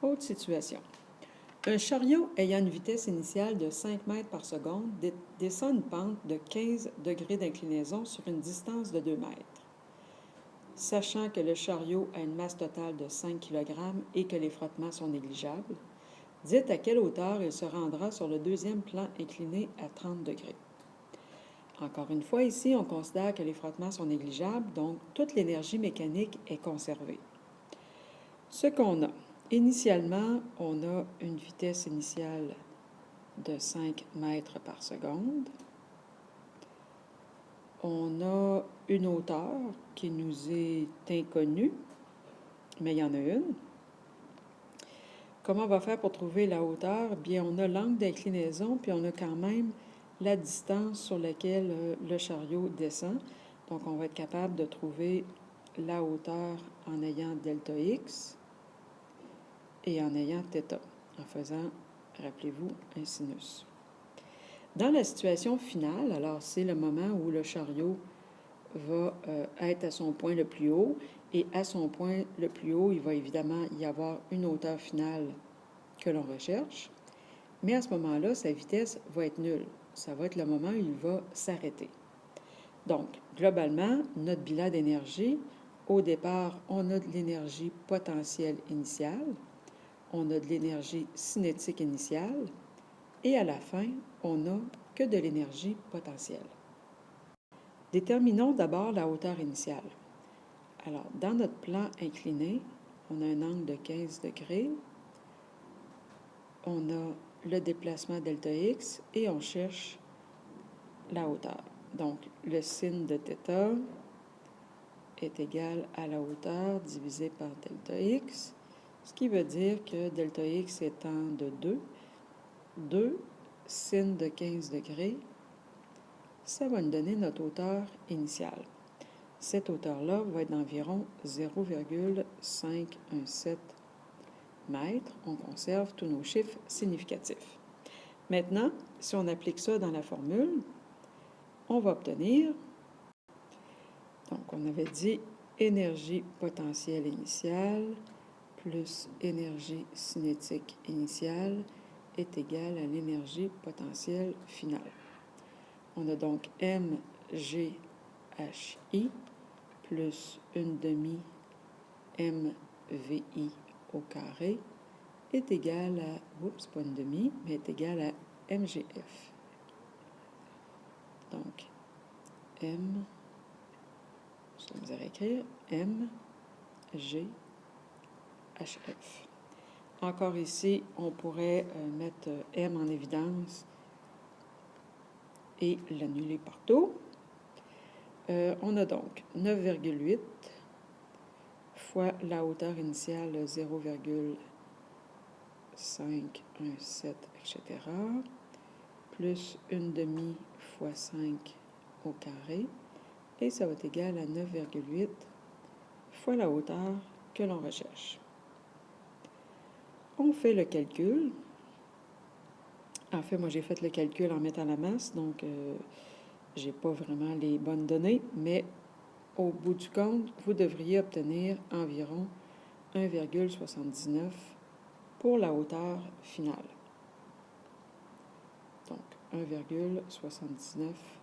Autre situation. Un chariot ayant une vitesse initiale de 5 mètres par seconde descend une pente de 15 degrés d'inclinaison sur une distance de 2 mètres. Sachant que le chariot a une masse totale de 5 kg et que les frottements sont négligeables, dites à quelle hauteur il se rendra sur le deuxième plan incliné à 30 degrés. Encore une fois, ici, on considère que les frottements sont négligeables, donc toute l'énergie mécanique est conservée. Ce qu'on a, initialement, on a une vitesse initiale de 5 mètres par seconde. On a une hauteur qui nous est inconnue, mais il y en a une. Comment on va faire pour trouver la hauteur? Bien, on a l'angle d'inclinaison, puis on a quand même la distance sur laquelle le chariot descend. Donc, on va être capable de trouver la hauteur en ayant delta x et en ayant θ, en faisant, rappelez-vous, un sinus. Dans la situation finale, alors c'est le moment où le chariot va être à son point le plus haut, et à son point le plus haut, il va évidemment y avoir une hauteur finale que l'on recherche, mais à ce moment-là, sa vitesse va être nulle. Ça va être le moment où il va s'arrêter. Donc, globalement, notre bilan d'énergie, au départ, on a de l'énergie potentielle initiale, on a de l'énergie cinétique initiale, et à la fin, on n'a que de l'énergie potentielle. Déterminons d'abord la hauteur initiale. Alors, dans notre plan incliné, on a un angle de 15 degrés, on a le déplacement delta x et on cherche la hauteur. Donc, le sin de θ est égal à la hauteur divisé par delta x, ce qui veut dire que delta x étant de 2 sin de 15 degrés, ça va nous donner notre hauteur initiale. Cette hauteur-là va être d'environ 0,517 mètres. On conserve tous nos chiffres significatifs. Maintenant, si on applique ça dans la formule, on va obtenir, donc on avait dit énergie potentielle initiale plus énergie cinétique initiale est égale à l'énergie potentielle finale. On a donc mghi plus 1/2 mvi au carré est égal à, pas 1/2, mais est égal à mgf. Donc, m, je vais vous écrire, mghf. Encore ici, on pourrait mettre m en évidence et l'annuler partout. On a donc 9,8 fois la hauteur initiale 0,517, etc., plus 1/2 fois 5 au carré, et ça va être égal à 9,8 fois la hauteur que l'on recherche. On fait le calcul. En fait, moi, j'ai fait le calcul en mettant la masse, donc je n'ai pas vraiment les bonnes données, mais au bout du compte, vous devriez obtenir environ 1,79 pour la hauteur finale. Donc, 1,79